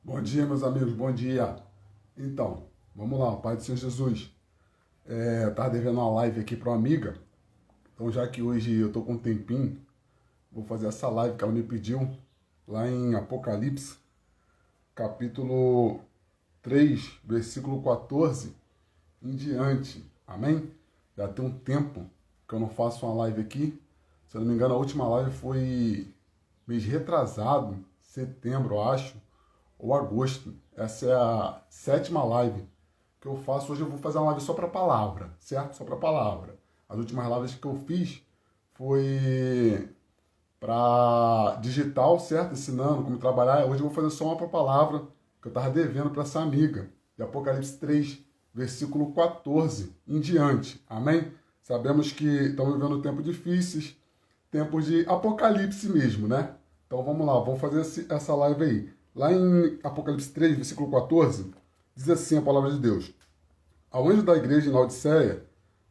Bom dia, meus amigos, bom dia. Então, vamos lá, Pai do Senhor Jesus. Eu tava devendo uma live aqui para uma amiga, então já que hoje eu tô com um tempinho, vou fazer essa live que ela me pediu, lá em Apocalipse, capítulo 3, versículo 14 em diante. Amém? Já tem um tempo que eu não faço uma live aqui. Se eu não me engano, a última live foi mês retrasado, setembro, eu acho, ou agosto. Essa é a sétima live que eu faço. Hoje eu vou fazer uma live só para palavra, certo? Só para palavra. As últimas lives que eu fiz foi para digital, certo? Ensinando como trabalhar. Hoje eu vou fazer só uma para palavra que eu estava devendo para essa amiga. De Apocalipse 3, versículo 14 em diante. Amém? Sabemos que estamos vivendo tempos difíceis, tempos de apocalipse mesmo, né? Então vamos lá, vamos fazer essa live aí. Lá em Apocalipse 3, versículo 14, diz assim a palavra de Deus. Ao anjo da igreja em Laodiceia,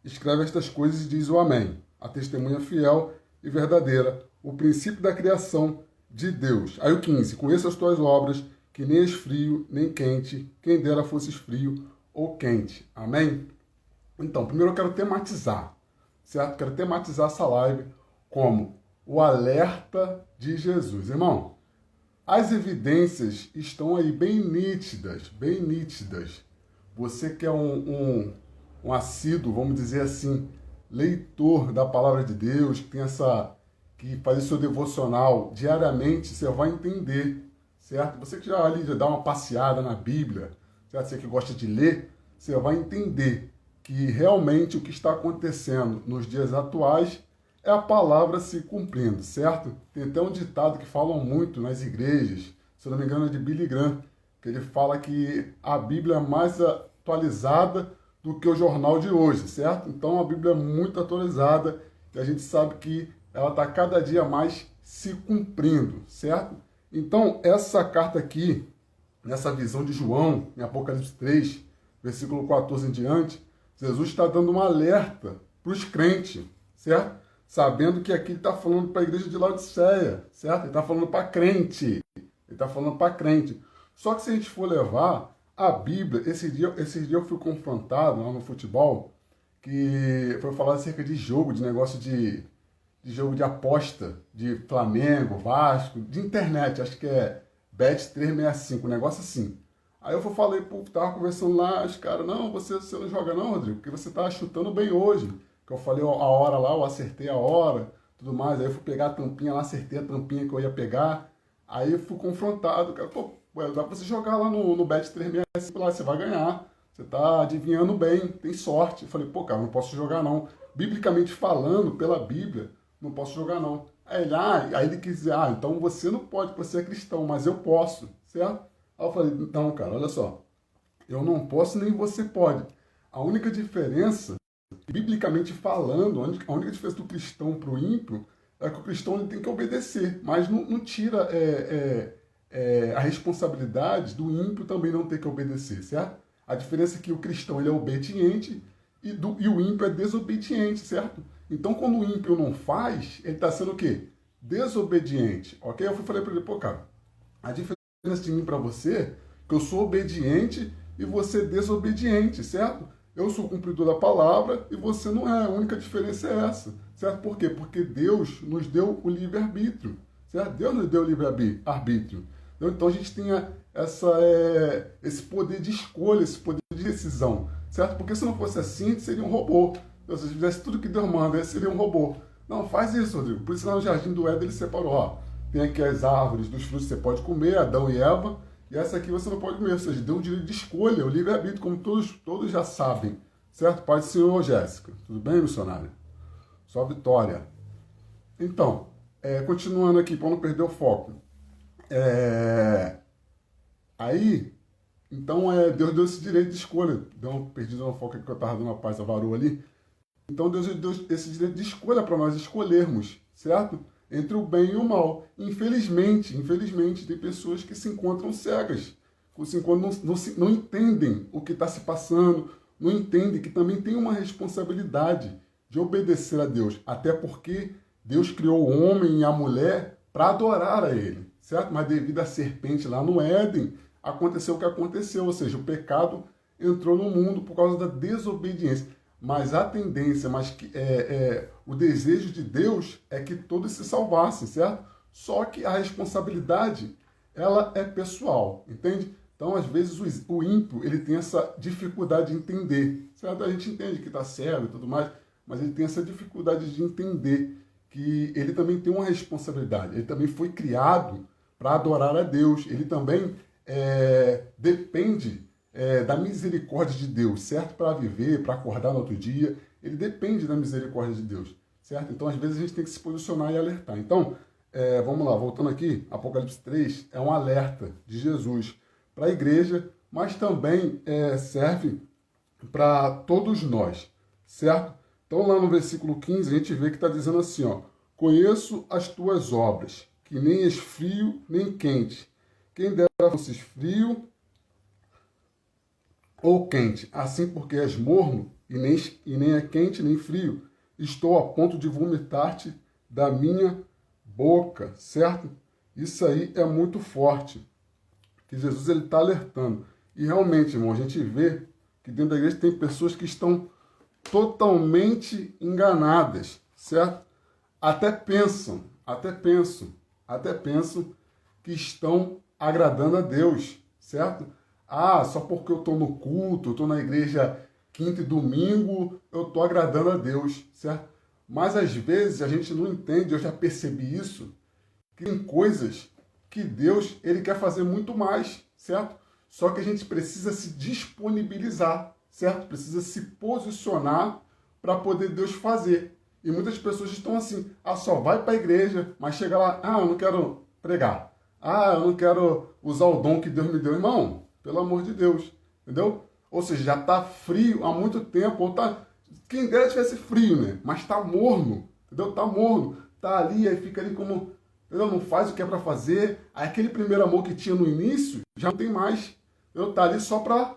escreve estas coisas e diz o Amém, a testemunha fiel e verdadeira, o princípio da criação de Deus. Aí o 15, conheça as tuas obras, que nem és frio, nem quente, quem dera fosses frio ou quente. Amém? Então, primeiro eu quero tematizar, certo? Quero tematizar essa live como o alerta de Jesus. Irmão, as evidências estão aí bem nítidas, bem nítidas. Você que é um assíduo, vamos dizer assim, leitor da palavra de Deus, que faz o seu devocional diariamente, você vai entender, certo? Você que já ali já dá uma passeada na Bíblia, certo? Você que gosta de ler, você vai entender que realmente o que está acontecendo nos dias atuais é a palavra se cumprindo, certo? Tem até um ditado que falam muito nas igrejas, se eu não me engano é de Billy Graham, que ele fala que a Bíblia é mais atualizada do que o jornal de hoje, certo? Então a Bíblia é muito atualizada e a gente sabe que ela está cada dia mais se cumprindo, certo? Então essa carta aqui, nessa visão de João, em Apocalipse 3, versículo 14 em diante, Jesus está dando um alerta para os crentes, certo? Sabendo que aqui ele está falando para a igreja de Laodiceia, certo? Ele está falando para crente. Ele está falando para crente. Só que se a gente for levar a Bíblia, esse dia eu fui confrontado lá no futebol, que foi falar acerca de jogo, de negócio de jogo de aposta, de Flamengo, Vasco, de internet, acho que é Bet365, um negócio assim. Aí eu falei, pô, tava conversando lá, os caras, não, você não joga não, Rodrigo, porque você tá chutando bem hoje. Que eu falei a hora lá, eu acertei a hora, tudo mais. Aí eu fui pegar a tampinha lá, acertei a tampinha que eu ia pegar. Aí eu fui confrontado, cara, pô, ué, dá pra você jogar lá no Bet365 lá, você vai ganhar. Você tá adivinhando bem, tem sorte. Eu falei, pô, cara, não posso jogar não. Biblicamente falando, pela Bíblia, não posso jogar não. Aí ele quis dizer, então você não pode, porque você é cristão, mas eu posso, certo? Aí eu falei, não, cara, olha só, eu não posso nem você pode. A única diferença, biblicamente falando, a única diferença do cristão para o ímpio é que o cristão ele tem que obedecer, mas não tira a responsabilidade do ímpio também não ter que obedecer, certo? A diferença é que o cristão ele é obediente e o ímpio é desobediente, certo? Então, quando o ímpio não faz, ele está sendo o quê? Desobediente, ok? Eu falei para ele, pô, cara, a diferença de mim para você é que eu sou obediente e você é desobediente, certo? Eu sou cumpridor da palavra e você não é. A única diferença é essa, certo? Por quê? Porque Deus nos deu o livre-arbítrio, certo? Deus nos deu o livre-arbítrio. Então a gente tem esse poder de escolha, esse poder de decisão, certo? Porque se não fosse assim, a gente seria um robô. Se você fizesse tudo que Deus manda, seria um robô. Não, faz isso, Rodrigo. Por isso lá no Jardim do Éden ele separou, ó. Tem aqui as árvores dos frutos que você pode comer, Adão e Eva, e essa aqui você não pode comer. Ou seja, deu um direito de escolha, o livre-arbítrio, como todos já sabem. Certo? Pai do Senhor, Jéssica. Tudo bem, missionária? Só vitória. Então, continuando aqui, para não perder o foco. Aí, então, Deus deu esse direito de escolha. Deu uma perdida no foco aqui que eu estava dando a paz a varoa ali. Então Deus deu esse direito de escolha para nós escolhermos, certo? Entre o bem e o mal. Infelizmente, tem pessoas que se encontram cegas, não entendem o que está se passando, não entendem que também tem uma responsabilidade de obedecer a Deus, até porque Deus criou o homem e a mulher para adorar a Ele, certo? Mas devido à serpente lá no Éden, aconteceu o que aconteceu, ou seja, o pecado entrou no mundo por causa da desobediência. Mas a tendência, o desejo de Deus é que todos se salvassem, certo? Só que a responsabilidade, ela é pessoal, entende? Então, às vezes, o ímpio, ele tem essa dificuldade de entender, certo? A gente entende que está cego e tudo mais, mas ele tem essa dificuldade de entender que ele também tem uma responsabilidade. Ele também foi criado para adorar a Deus. Ele também depende da misericórdia de Deus, certo? Para viver, para acordar no outro dia. Ele depende da misericórdia de Deus, certo? Então, às vezes, a gente tem que se posicionar e alertar. Então, vamos lá, voltando aqui, Apocalipse 3 é um alerta de Jesus para a igreja, mas também serve para todos nós, certo? Então, lá no versículo 15, a gente vê que está dizendo assim, ó, conheço as tuas obras, que nem és frio nem quente. Quem dera fosses frio ou quente, assim porque és morno e nem é quente nem frio, estou a ponto de vomitar-te da minha boca, certo? Isso aí é muito forte, que Jesus ele está alertando. E realmente, irmão, a gente vê que dentro da igreja tem pessoas que estão totalmente enganadas, certo? Até pensam que estão agradando a Deus, certo? Ah, só porque eu estou no culto, eu estou na igreja quinta e domingo, eu estou agradando a Deus, certo? Mas às vezes a gente não entende, eu já percebi isso, que tem coisas que Deus ele quer fazer muito mais, certo? Só que a gente precisa se disponibilizar, certo? Precisa se posicionar para poder Deus fazer. E muitas pessoas estão assim, só vai para a igreja, mas chega lá, eu não quero pregar. Eu não quero usar o dom que Deus me deu. Irmão, pelo amor de Deus, entendeu? Ou seja, já está frio há muito tempo, ou tá, quem dera tivesse frio, né? Mas está morno, entendeu? Está morno, está ali, aí fica ali como, entendeu? Não faz o que é para fazer. Aí aquele primeiro amor que tinha no início, já não tem mais. Eu tá ali só para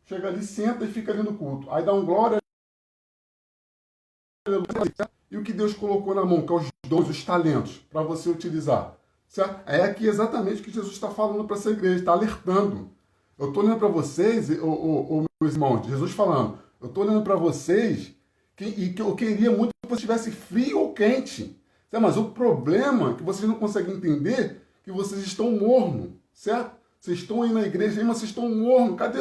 chega ali, senta e fica ali no culto. Aí dá um glória. E o que Deus colocou na mão, que é os dons, os talentos, para você utilizar. Certo? É aqui exatamente o que Jesus está falando para essa igreja, está alertando. Eu estou olhando para vocês, meus irmãos, Jesus falando, eu estou olhando para vocês que eu queria muito que você estivesse frio ou quente. Certo? Mas o problema é que vocês não conseguem entender que vocês estão mornos, certo? Vocês estão aí na igreja, mas vocês estão mornos. Cadê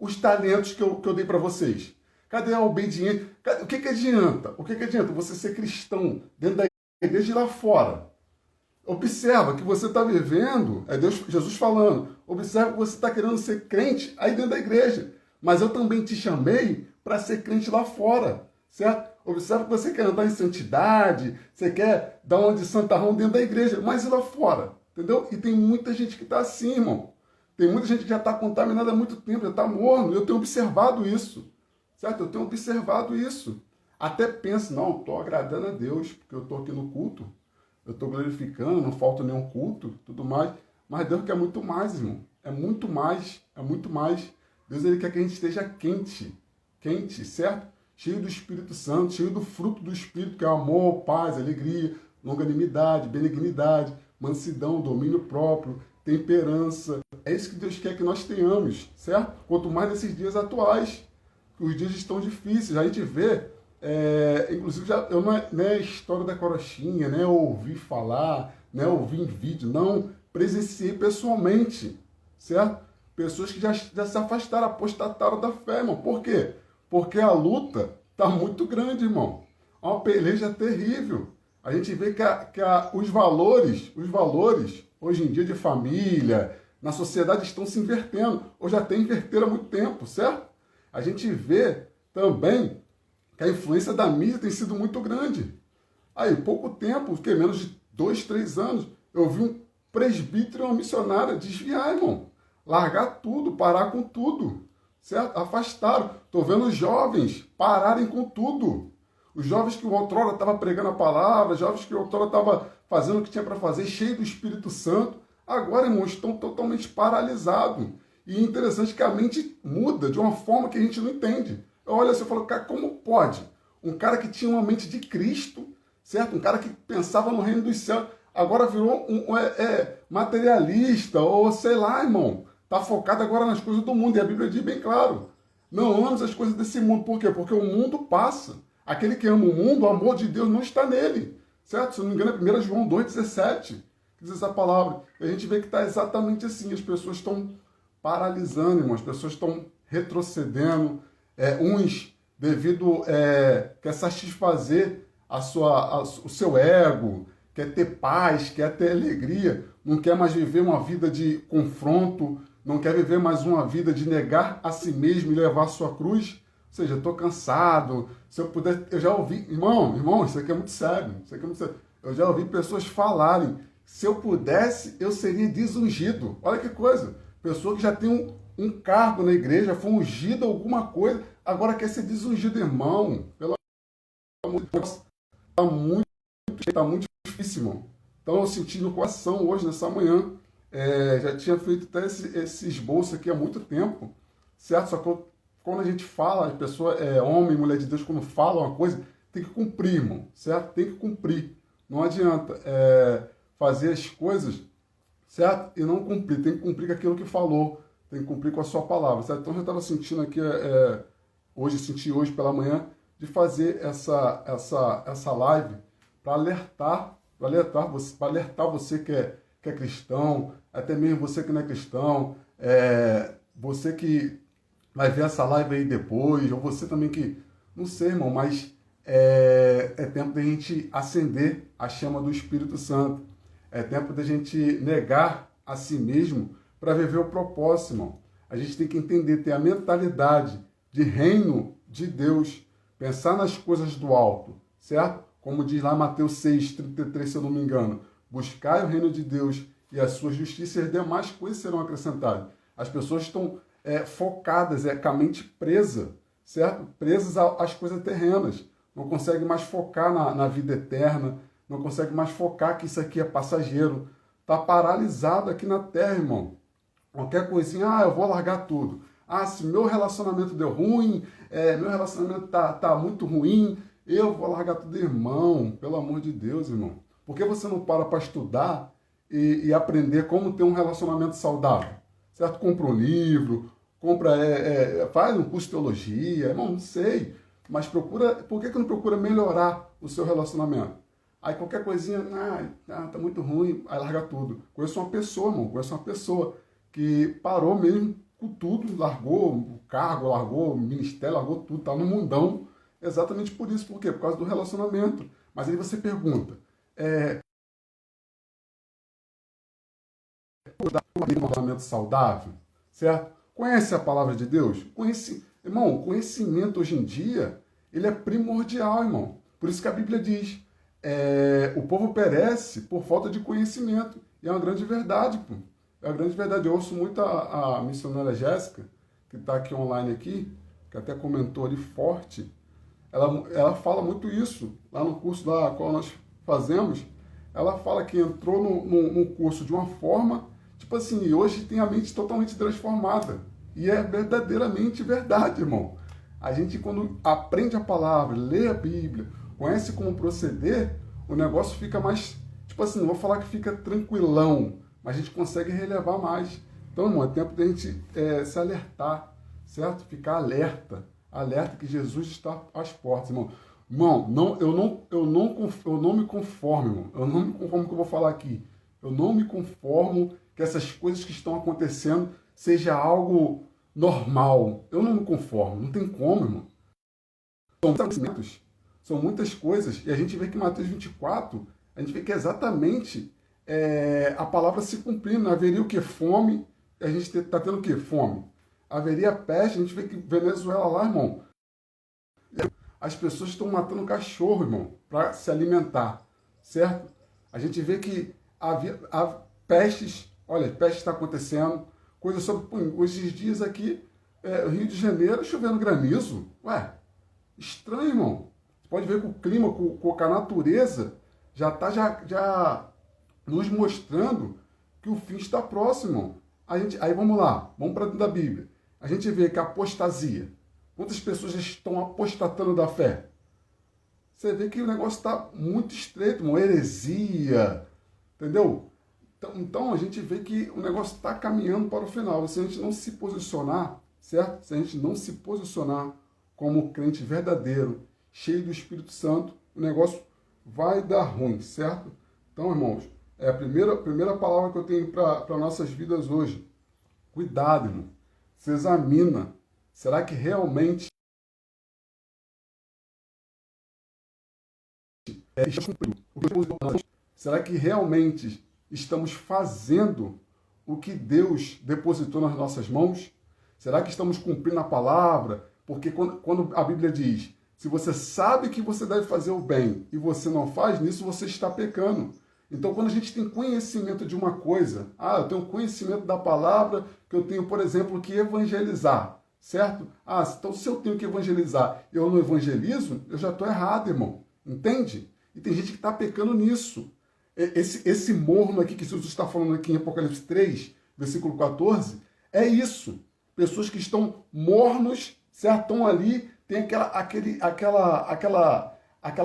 os talentos que eu dei para vocês? Cadê a obediência? O que adianta? O que adianta você ser cristão dentro da igreja e lá fora? Observa que você está vivendo, é Deus, Jesus falando, observa que você está querendo ser crente aí dentro da igreja, mas eu também te chamei para ser crente lá fora, certo? Observa que você quer andar em santidade, você quer dar uma de santarrão dentro da igreja, mas e lá fora, entendeu? E tem muita gente que está assim, irmão. Tem muita gente que já está contaminada há muito tempo, já está morno, eu tenho observado isso, certo? Eu tenho observado isso. Até penso, não, estou agradando a Deus, porque eu estou aqui no culto, eu estou glorificando, não falta nenhum culto, tudo mais. Mas Deus quer muito mais, irmão. É muito mais, é muito mais. Deus ele quer que a gente esteja quente, certo? Cheio do Espírito Santo, cheio do fruto do Espírito, que é amor, paz, alegria, longanimidade, benignidade, mansidão, domínio próprio, temperança. É isso que Deus quer que nós tenhamos, certo? Quanto mais nesses dias atuais, que os dias estão difíceis. A gente vê... inclusive, eu não é história da carochinha, né? Ouvi falar, né? Ouvi em vídeo, não, presenciei pessoalmente, certo? Pessoas que já se afastaram, apostataram da fé, irmão. Por quê? Porque a luta está muito grande, irmão. É uma peleja terrível. A gente vê que os valores, hoje em dia de família, na sociedade estão se invertendo, ou já tem invertido há muito tempo, certo? A gente vê também que a influência da mídia tem sido muito grande. Aí, pouco tempo, que menos de 2, 3 anos, eu vi um presbítero e uma missionária desviar, irmão. Largar tudo, parar com tudo, certo? Afastaram. Estou vendo os jovens pararem com tudo. Os jovens que outrora estavam pregando a palavra, os jovens que outrora estavam fazendo o que tinha para fazer, cheio do Espírito Santo, agora, irmão, estão totalmente paralisados. E é interessante que a mente muda de uma forma que a gente não entende. Olha, você falou, cara, como pode? Um cara que tinha uma mente de Cristo, certo? Um cara que pensava no reino dos céus, agora virou materialista, ou sei lá, irmão. Está focado agora nas coisas do mundo. E a Bíblia diz bem claro, não ames as coisas desse mundo. Por quê? Porque o mundo passa. Aquele que ama o mundo, o amor de Deus não está nele. Certo? Se não me engano, é 1 João 2,17. Que diz essa palavra. E a gente vê que está exatamente assim. As pessoas estão paralisando, irmão. As pessoas estão retrocedendo. Uns, devido... quer satisfazer o seu ego, quer ter paz, quer ter alegria, não quer mais viver uma vida de confronto, não quer viver mais uma vida de negar a si mesmo e levar a sua cruz. Ou seja, estou cansado, se eu puder... Eu já ouvi... Irmão, isso aqui é muito sério, isso aqui é muito sério. Eu já ouvi pessoas falarem, se eu pudesse, eu seria desungido. Olha que coisa, pessoa que já tem um cargo na igreja, foi ungida alguma coisa, agora quer ser desungido, irmão. Pelo amor de Deus, está muito difícil, irmão. Então eu senti no coração hoje, nessa manhã, já tinha feito até esse esboço aqui há muito tempo, certo? Só que quando a gente fala, a pessoa, homem, mulher de Deus, quando fala uma coisa, tem que cumprir, irmão, certo? Tem que cumprir. Não adianta fazer as coisas, certo? E não cumprir. Tem que cumprir com aquilo que falou, tem que cumprir com a sua palavra, certo? Então eu já estava sentindo aqui, senti hoje pela manhã, de fazer essa live para alertar você que é cristão, até mesmo você que não é cristão, você que vai ver essa live aí depois, ou você também que, não sei, irmão, mas é tempo da gente acender a chama do Espírito Santo. É tempo da gente negar a si mesmo para viver o propósito, irmão. A gente tem que entender, ter a mentalidade de reino de Deus, pensar nas coisas do alto, certo? Como diz lá Mateus 6,33, se eu não me engano, buscai o reino de Deus e a sua justiça e as demais coisas serão acrescentadas. As pessoas estão focadas, com a mente presa, certo? Presas às coisas terrenas. Não conseguem mais focar na vida eterna, não conseguem mais focar que isso aqui é passageiro. Está paralisado aqui na terra, irmão. Qualquer coisinha, eu vou largar tudo. Se meu relacionamento deu ruim, meu relacionamento tá muito ruim, eu vou largar tudo, irmão. Pelo amor de Deus, irmão. Por que você não para estudar e aprender como ter um relacionamento saudável? Certo? Compra um livro, faz um curso de teologia, irmão, não sei. Mas por que não procura melhorar o seu relacionamento? Aí qualquer coisinha, tá muito ruim, aí larga tudo. Conheço uma pessoa, irmão, que parou mesmo com tudo, largou o cargo, largou o ministério, largou tudo, tá no mundão, exatamente por isso. Por quê? Por causa do relacionamento. Mas aí você pergunta, um relacionamento saudável, certo? Conhece a palavra de Deus? Irmão, conhecimento hoje em dia, ele é primordial, irmão. Por isso que a Bíblia diz, o povo perece por falta de conhecimento. E é uma grande verdade, pô. É uma grande verdade. Eu ouço muito a missionária Jéssica, que está aqui online aqui, que até comentou ali forte. Ela fala muito isso, lá no curso da qual nós fazemos. Ela fala que entrou num curso de uma forma, tipo assim, e hoje tem a mente totalmente transformada. E é verdadeiramente verdade, irmão. A gente, quando aprende a palavra, lê a Bíblia, conhece como proceder, o negócio fica mais, tipo assim, não vou falar que fica tranquilão, mas a gente consegue relevar mais. Então, irmão, é tempo de a gente se alertar, certo? Ficar alerta que Jesus está às portas, irmão. Irmão, eu não me conformo, irmão. Eu não me conformo com o que eu vou falar aqui. Eu não me conformo que essas coisas que estão acontecendo seja algo normal. Eu não me conformo, não tem como, irmão. São muitas coisas, e a gente vê que em Mateus 24, a gente vê que exatamente a palavra se cumprindo. Haveria o que? Fome. A gente está tendo o que? Fome. Haveria peste. A gente vê que Venezuela lá, irmão, as pessoas estão matando cachorro, irmão, para se alimentar, certo? A gente vê que há pestes. Olha, peste está acontecendo. Coisa sobre esses dias aqui, Rio de Janeiro, chovendo granizo. Ué, estranho, irmão. Você pode ver que o clima, com a natureza, já está já nos mostrando que o fim está próximo. Aí vamos lá, vamos para dentro da Bíblia. A gente vê que a apostasia, quantas pessoas já estão apostatando da fé? Você vê que o negócio está muito estreito, uma heresia, entendeu? Então a gente vê que o negócio está caminhando para o final. Se a gente não se posicionar, certo? Se a gente não se posicionar como crente verdadeiro, cheio do Espírito Santo, o negócio vai dar ruim, certo? Então, irmãos, é a primeira palavra que eu tenho para nossas vidas hoje. Cuidado, irmão. Se examina. Será que realmente será que realmente estamos fazendo o que Deus depositou nas nossas mãos? Será que estamos cumprindo a palavra? Porque quando a Bíblia diz, se você sabe que você deve fazer o bem e você não faz, nisso você está pecando. Então, quando a gente tem conhecimento de uma coisa, eu tenho conhecimento da palavra, que eu tenho, por exemplo, que evangelizar, certo? Então se eu tenho que evangelizar e eu não evangelizo, eu já estou errado, irmão. Entende? E tem gente que está pecando nisso. Esse morno aqui que Jesus está falando aqui em Apocalipse 3, versículo 14, é isso. Pessoas que estão mornos, certo? Estão ali, tem aquela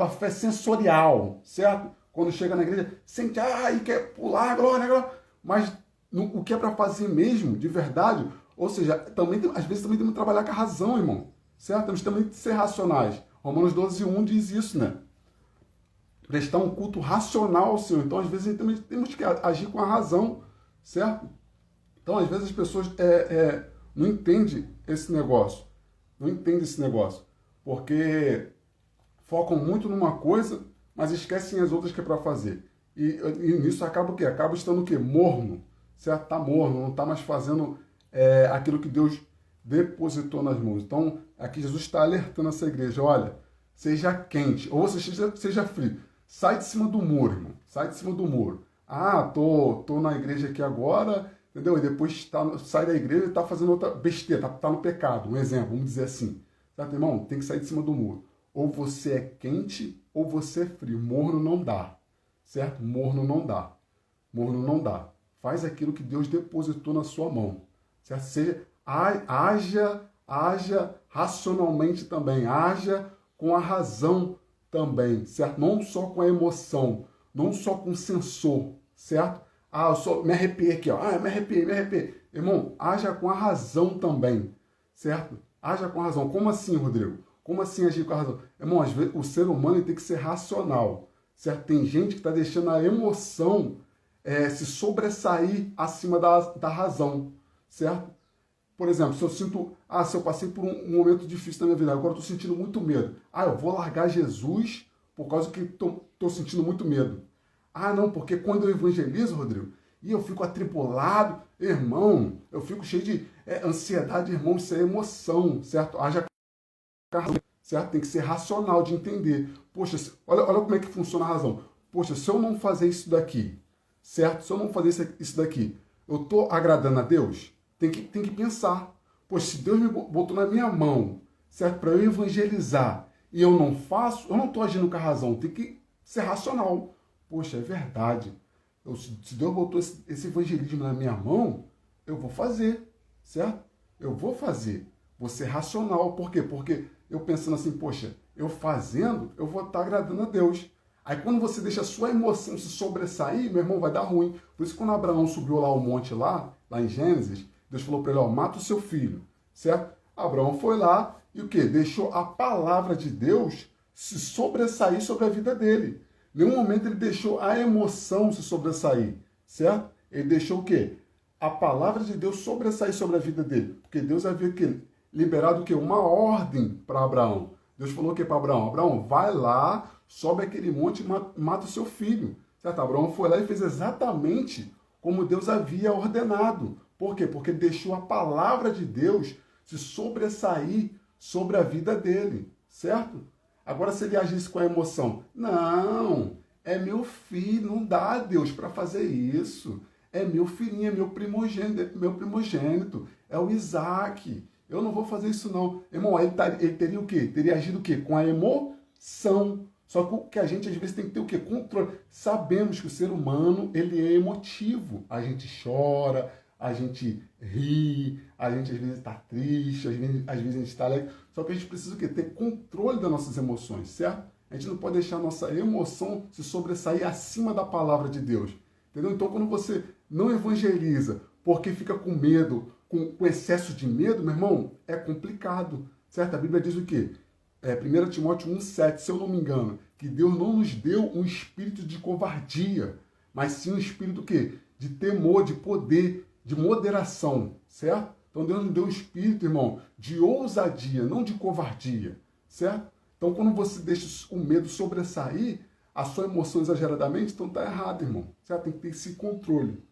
fé sensorial, certo? Quando chega na igreja, sente, e quer pular, glória, mas o que é para fazer mesmo, de verdade, ou seja, às vezes também temos que trabalhar com a razão, irmão, certo? Temos também que ser racionais. Romanos 12:1 diz isso, né? Prestar um culto racional ao Senhor. Então, às vezes, também temos que agir com a razão, certo? Então, às vezes, as pessoas não entendem esse negócio. Não entendem esse negócio. Porque focam muito numa coisa, mas esquecem as outras que é para fazer. E nisso acaba o quê? Acaba estando o quê? Morno. Certo? Está morno, não está mais fazendo aquilo que Deus depositou nas mãos. Então, aqui Jesus está alertando essa igreja. Olha, seja quente, ou seja frio. Sai de cima do muro, irmão. Sai de cima do muro. Tô na igreja aqui agora, entendeu? E depois sai da igreja e está fazendo outra besteira, tá no pecado. Um exemplo, vamos dizer assim. Certo, irmão? Tem que sair de cima do muro. Ou você é quente, ou você é frio. Morno não dá. Certo? Morno não dá. Morno não dá. Faz aquilo que Deus depositou na sua mão. Certo? Haja racionalmente também. Haja com a razão também, certo? Não só com a emoção, não só com o sensor, certo? Eu me arrepiei aqui, me arrepiei. Irmão, haja com a razão também, certo? Haja com a razão. Como assim, Rodrigo? Como assim agir com a razão? Irmão, às vezes o ser humano tem que ser racional, certo? Tem gente que está deixando a emoção se sobressair acima da razão, certo? Por exemplo, se eu passei por um momento difícil na minha vida, agora eu estou sentindo muito medo. Eu vou largar Jesus por causa que estou sentindo muito medo. Não, porque quando eu evangelizo, Rodrigo, e eu fico atribulado, irmão, eu fico cheio de ansiedade, irmão, isso é emoção, certo? Certo? Tem que ser racional de entender. Poxa, olha como é que funciona a razão. Poxa, se eu não fazer isso daqui, certo? Se eu não fazer isso daqui, eu estou agradando a Deus? Tem que pensar. Poxa, se Deus me botou na minha mão, certo? Para eu evangelizar, e eu não faço, eu não estou agindo com a razão. Tem que ser racional. Poxa, é verdade. Se Deus botou esse evangelismo na minha mão, eu vou fazer, certo? Eu vou fazer. Vou ser racional. Por quê? Porque eu pensando assim, poxa, eu fazendo, eu vou estar agradando a Deus. Aí quando você deixa a sua emoção se sobressair, meu irmão, vai dar ruim. Por isso quando Abraão subiu lá o monte lá em Gênesis, Deus falou para ele, mata o seu filho, certo? Abraão foi lá e o quê? Deixou a palavra de Deus se sobressair sobre a vida dele. Em nenhum momento ele deixou a emoção se sobressair, certo? Ele deixou o quê? A palavra de Deus sobressair sobre a vida dele. Porque Deus havia liberado o quê? Uma ordem para Abraão. Deus falou o quê para Abraão? Abraão, vai lá, sobe aquele monte e mata o seu filho. Certo? Abraão foi lá e fez exatamente como Deus havia ordenado. Por quê? Porque ele deixou a palavra de Deus se sobressair sobre a vida dele, certo? Agora, se ele agisse com a emoção, não, é meu filho, não dá a Deus para fazer isso. É meu filhinho, é meu primogênito, é o Isaac. Eu não vou fazer isso não. Irmão, ele teria o quê? Teria agido o quê? Com a emoção. Só que o que a gente às vezes tem que ter o quê? Controle. Sabemos que o ser humano, ele é emotivo. A gente chora, a gente ri, a gente às vezes está triste, às vezes a gente está alegre. Só que a gente precisa o quê? Ter controle das nossas emoções, certo? A gente não pode deixar a nossa emoção se sobressair acima da palavra de Deus. entendeu? Então, quando você não evangeliza porque fica com medo, com excesso de medo, meu irmão, é complicado, certo? A Bíblia diz o quê? 1 Timóteo 1,7, se eu não me engano, que Deus não nos deu um espírito de covardia, mas sim um espírito o quê? De temor, de poder, de moderação, certo? Então Deus nos deu um espírito, irmão, de ousadia, não de covardia, certo? Então quando você deixa o medo sobressair, a sua emoção exageradamente, então tá errado, irmão, certo? Tem que ter esse controle,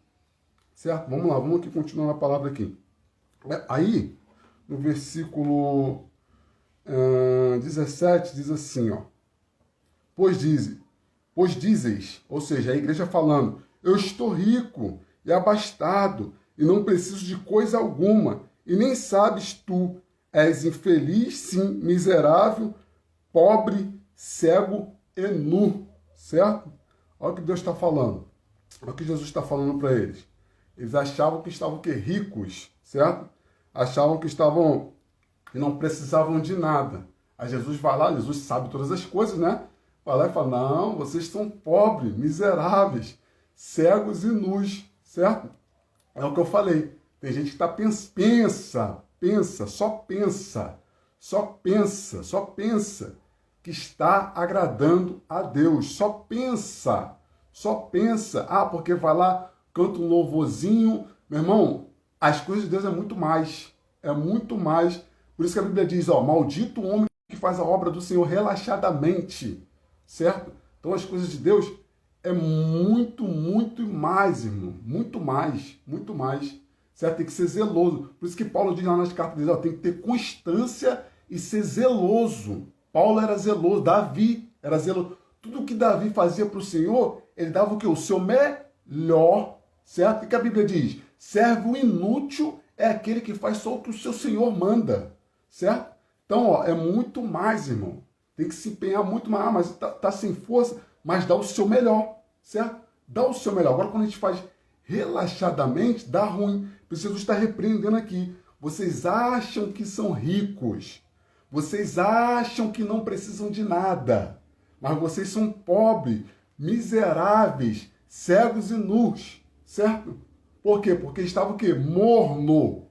certo? Vamos lá, vamos aqui continuar a palavra aqui. Aí, no versículo 17, diz assim, ó. Pois dizeis, ou seja, a igreja falando, eu estou rico e abastado, e não preciso de coisa alguma, e nem sabes tu, és infeliz, sim, miserável, pobre, cego e nu, certo? Olha o que Deus está falando, olha o que Jesus está falando para eles. Eles achavam que estavam ricos, certo? Achavam que não precisavam de nada. Aí Jesus vai lá, Jesus sabe todas as coisas, né? Vai lá e fala, não, vocês são pobres, miseráveis, cegos e nus, certo? É o que eu falei. Tem gente que só pensa que está agradando a Deus. Só pensa. Ah, porque vai lá, canta um louvorzinho. Meu irmão, as coisas de Deus é muito mais. É muito mais. Por isso que a Bíblia diz, ó, maldito o homem que faz a obra do Senhor relaxadamente. Certo? Então as coisas de Deus é muito, muito mais, irmão. Muito mais. Certo? Tem que ser zeloso. Por isso que Paulo diz lá nas cartas dele, ó, tem que ter constância e ser zeloso. Paulo era zeloso, Davi era zeloso. Tudo que Davi fazia para o Senhor, ele dava o quê? O seu melhor. Certo? O que a Bíblia diz? Servo inútil é aquele que faz só o que o seu Senhor manda. Certo? Então, ó, é muito mais, irmão. Tem que se empenhar muito mais. Ah, mas tá sem força, mas dá o seu melhor, certo? Dá o seu melhor. Agora, quando a gente faz relaxadamente, dá ruim. Por isso, Jesus está repreendendo aqui. Vocês acham que são ricos. Vocês acham que não precisam de nada. Mas vocês são pobres, miseráveis, cegos e nus, certo? Por quê? Porque estava o quê? Morno.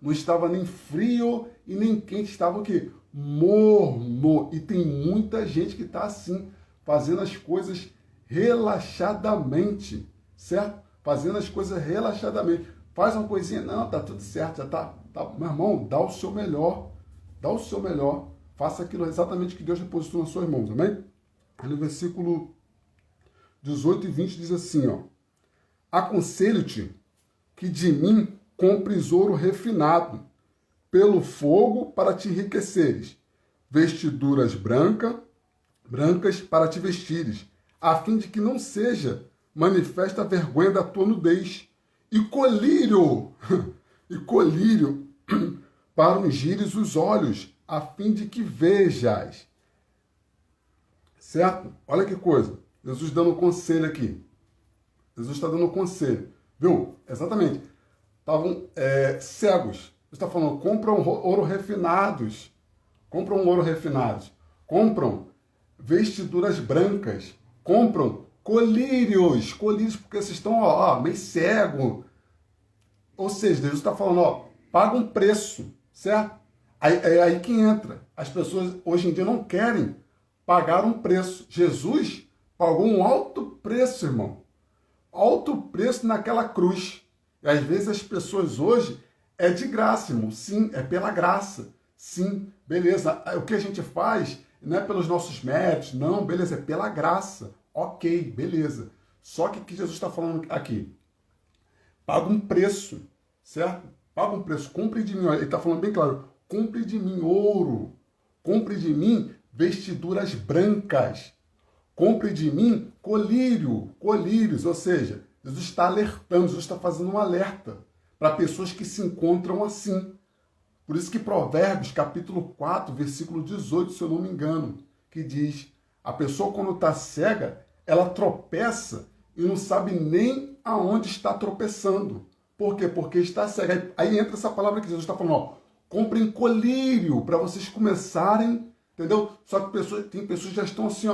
Não estava nem frio e nem quente, estava o quê? Morno. E tem muita gente que está assim, fazendo as coisas relaxadamente, certo? Fazendo as coisas relaxadamente. Faz uma coisinha, não, tá tudo certo, já tá. Meu irmão, dá o seu melhor. Dá o seu melhor. Faça aquilo exatamente que Deus depositou nas suas mãos, amém? Aí no versículo 18 e 20 diz assim, ó. Aconselho-te que de mim compres ouro refinado, pelo fogo para te enriqueceres, vestiduras brancas para te vestires, a fim de que não seja manifesta a vergonha da tua nudez, e colírio para ungires os olhos, a fim de que vejas. Certo? Olha que coisa. Jesus dando um conselho aqui. Jesus está dando um conselho. Viu? Exatamente. Estavam cegos. Você está falando, compram ouro refinados. Compram vestiduras brancas. Compram colírios. Colírios porque vocês estão meio cego. Ou seja, Jesus está falando, paga um preço. Certo? Aí que entra. As pessoas hoje em dia não querem pagar um preço. Jesus pagou um alto preço, irmão. Alto preço naquela cruz. E às vezes as pessoas hoje é de graça, irmão. Sim, é pela graça. Sim, beleza. O que a gente faz não é pelos nossos méritos. Não, beleza, é pela graça. Ok, beleza. Só que o que Jesus está falando aqui? Paga um preço, certo? Paga um preço. Compre de mim. Ele está falando bem claro. Compre de mim ouro. Compre de mim vestiduras brancas. Compre de mim colírios, ou seja, Jesus está alertando, Jesus está fazendo um alerta para pessoas que se encontram assim. Por isso que Provérbios, capítulo 4, versículo 18, se eu não me engano, que diz, a pessoa quando está cega, ela tropeça e não sabe nem aonde está tropeçando. Por quê? Porque está cega. Aí entra essa palavra que Jesus está falando, comprem colírio para vocês começarem, entendeu? Só que tem pessoas que já estão assim,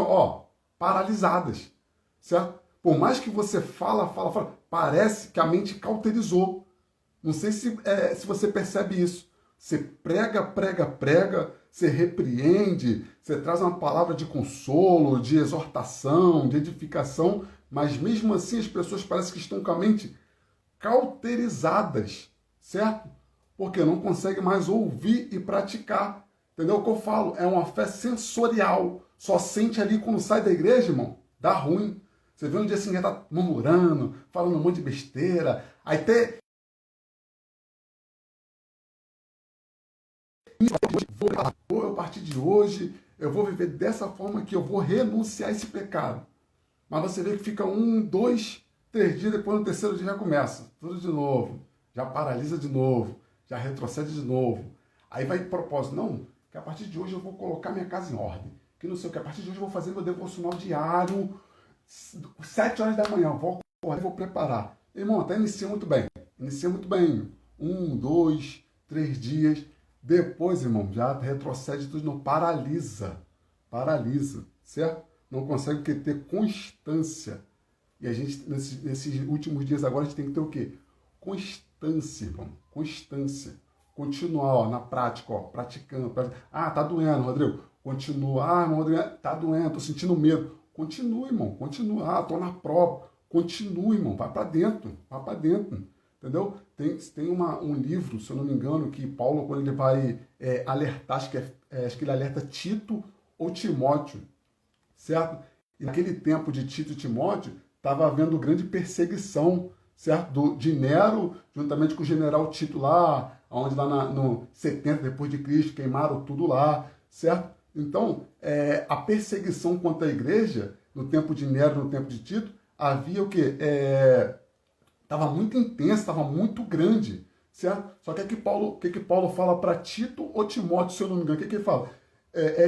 paralisadas, certo? Por mais que você fala, parece que a mente cauterizou. Não sei se você percebe isso. Você prega, você repreende, você traz uma palavra de consolo, de exortação, de edificação, mas mesmo assim as pessoas parecem que estão com a mente cauterizadas, certo? Porque não conseguem mais ouvir e praticar. Entendeu o que eu falo? É uma fé sensorial. Só sente ali quando sai da igreja, irmão, dá ruim. Você vê um dia assim, já tá murmurando, falando um monte de besteira, aí até a partir de hoje, eu vou viver dessa forma que eu vou renunciar a esse pecado. Mas você vê que fica 1, 2, 3 dias, depois no terceiro dia já começa. Tudo de novo. Já paralisa de novo. Já retrocede de novo. Aí vai de propósito. Não, que a partir de hoje eu vou colocar minha casa em ordem. Que não sei o que. A partir de hoje eu vou fazer meu devocional diário. 7 horas da manhã. Vou acordar e vou preparar. Irmão, até inicia muito bem. Inicia muito bem. 1, 2, 3 dias. Depois, irmão, já retrocede tudo, não paralisa. Paralisa, certo? Não consegue ter constância. E a gente, nesses últimos dias agora, a gente tem que ter o quê? Constância, irmão. Constância. Continuar, ó, na prática, ó, praticando. Ah, tá doendo, Rodrigo. Continua. Ah, irmão, Rodrigo, tá doendo, tô sentindo medo. Continua, irmão. Continua. Ah, tô na prova. Continua, irmão. Vai para dentro. Vai para dentro. Entendeu? Tem um livro, se eu não me engano, que Paulo, quando ele vai alertar, acho que ele alerta Tito ou Timóteo, certo? E naquele tempo de Tito e Timóteo, estava havendo grande perseguição, certo? De Nero, juntamente com o general Tito lá, onde lá no 70 depois de Cristo, queimaram tudo lá, certo? Então, a perseguição contra a igreja, no tempo de Nero, no tempo de Tito, havia o quê? Estava muito intensa, estava muito grande, certo? Só que o que Paulo fala para Tito ou Timóteo, se eu não me engano? O que ele fala?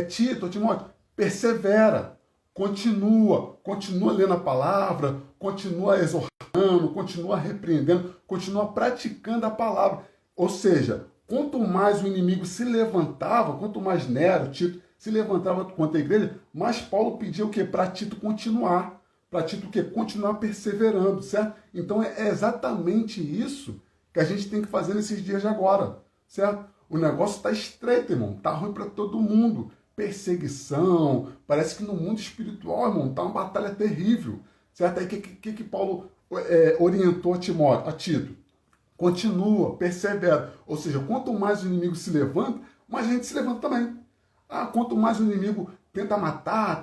Tito ou Timóteo, persevera, continua lendo a palavra, continua exortando, continua repreendendo, continua praticando a palavra. Ou seja, quanto mais o inimigo se levantava, quanto mais Nero, Tito, se levantava contra a igreja, mais Paulo pedia o quê? Para Tito continuar. Para Tito o quê? Continuar perseverando, certo? Então é exatamente isso que a gente tem que fazer nesses dias de agora, certo? O negócio está estreito, irmão. Está ruim para todo mundo. Perseguição. Parece que no mundo espiritual, irmão, está uma batalha terrível, certo? Aí o que Paulo orientou a Tito? Continua, persevera. Ou seja, quanto mais o inimigo se levanta, mais a gente se levanta também. Ah, quanto mais o inimigo tenta matar,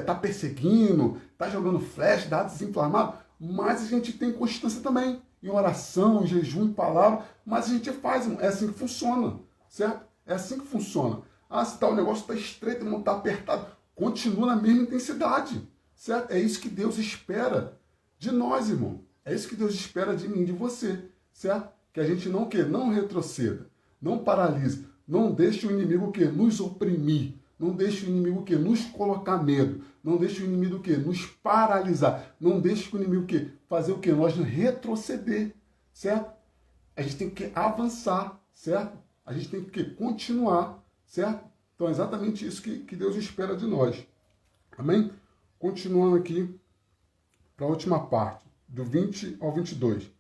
tá perseguindo, tá jogando flecha, dados inflamados, mais a gente tem constância também. Em oração, em jejum, em palavra, mas a gente faz, irmão. É assim que funciona, certo? É assim que funciona. Ah, se o negócio está estreito, não está apertado, continua na mesma intensidade, certo? É isso que Deus espera de nós, irmão. É isso que Deus espera de mim, de você, certo? Que a gente não retroceda, não paralise, não deixe o inimigo nos oprimir, não deixe o inimigo nos colocar medo, não deixe o inimigo nos paralisar, não deixe o inimigo fazer o nós retroceder, certo? A gente tem que avançar, certo? A gente tem que continuar, certo? Então é exatamente isso que Deus espera de nós. Amém? Continuando aqui para a última parte, do 20 ao 22.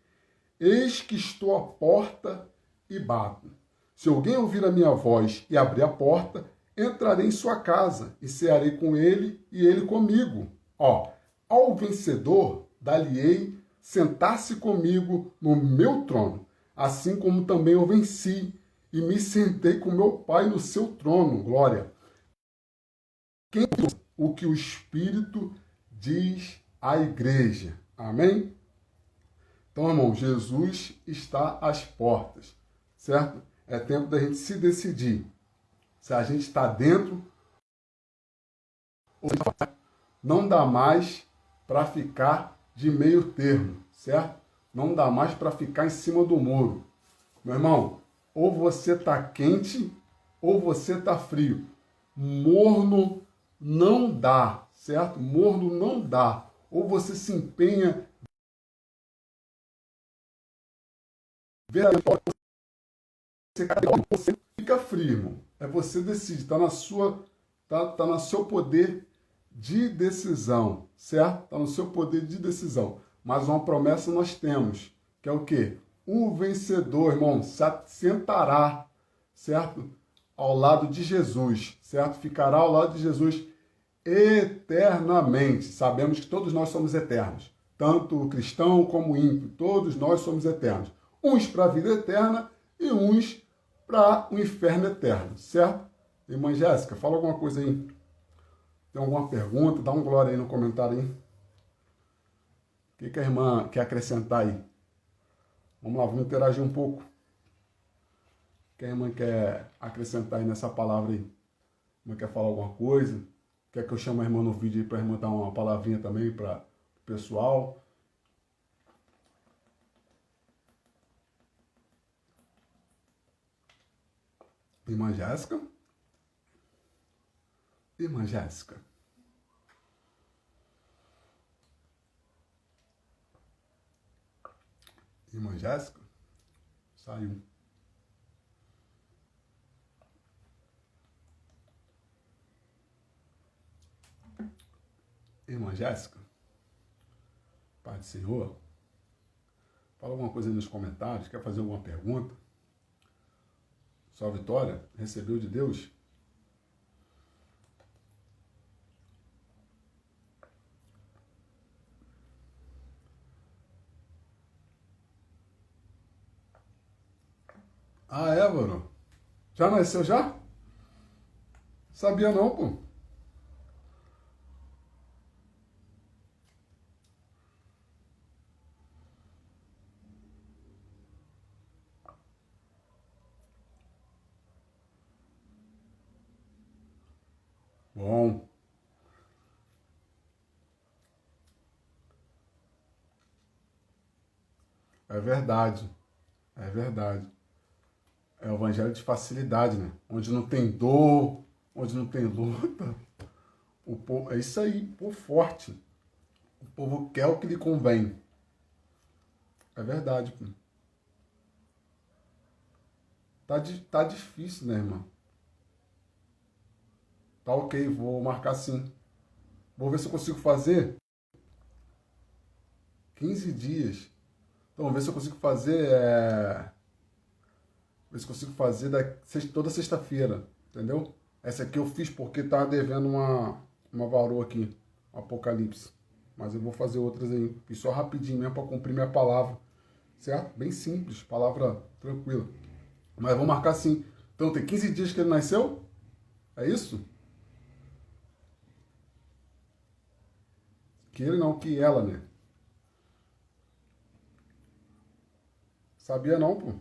Eis que estou à porta e bato. Se alguém ouvir a minha voz e abrir a porta, entrarei em sua casa e cearei com ele e ele comigo. Ao vencedor, dar-lhe-ei sentar-se comigo no meu trono, assim como também eu venci e me sentei com meu Pai no seu trono. Glória. Quem o que o Espírito diz à igreja. Amém? Então, irmão, Jesus está às portas, certo? É tempo da gente se decidir se a gente está dentro ou não dá mais para ficar de meio termo, certo? Não dá mais para ficar em cima do muro. Meu irmão, ou você está quente ou você está frio. Morno não dá, certo? Morno não dá. Ou você se empenha você fica frio, irmão. É você decidir, tá no seu poder de decisão, certo? Está no seu poder de decisão. Mas uma promessa nós temos, que é o quê? O vencedor, irmão, se sentará, certo? Ao lado de Jesus, certo? Ficará ao lado de Jesus eternamente. Sabemos que todos nós somos eternos, tanto o cristão como o ímpio, todos nós somos eternos. Uns para a vida eterna e uns para o inferno eterno, certo? Irmã Jéssica, fala alguma coisa aí. Tem alguma pergunta? Dá um glória aí no comentário aí. O que a irmã quer acrescentar aí? Vamos lá, vamos interagir um pouco. O que a irmã quer acrescentar aí nessa palavra aí? A irmã quer falar alguma coisa? Quer que eu chame a irmã no vídeo aí para a irmã dar uma palavrinha também para o pessoal? Irmã Jéssica? Irmã Jéssica? Irmã Jéssica? Saiu. Irmã Jéssica? Pai do Senhor? Fala alguma coisa aí nos comentários. Quer fazer alguma pergunta? Sua vitória? Recebeu de Deus? Ah, é, mano? Já nasceu já? Sabia não, pô. Bom, é verdade. É verdade. É o evangelho de facilidade, né? Onde não tem dor, onde não tem luta. O povo, é isso aí, o povo forte. O povo quer o que lhe convém. É verdade, pô. Tá difícil, né, irmão? Tá ok, vou marcar sim. Vou ver se eu consigo fazer 15 dias. Então, vou ver se eu consigo fazer. Ver se eu consigo fazer toda sexta-feira. Entendeu? Essa aqui eu fiz porque tá devendo uma varoa aqui. Um Apocalipse. Mas eu vou fazer outras aí. Fiz só rapidinho mesmo para cumprir minha palavra. Certo? Bem simples. Palavra tranquila. Mas vou marcar sim. Então, tem 15 dias que ele nasceu? É isso? Que ele não, que ela, né? Sabia não, pô.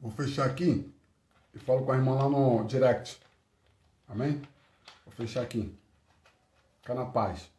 Vou fechar aqui e falo com a irmã lá no direct. Amém? Vou fechar aqui. Fica na paz.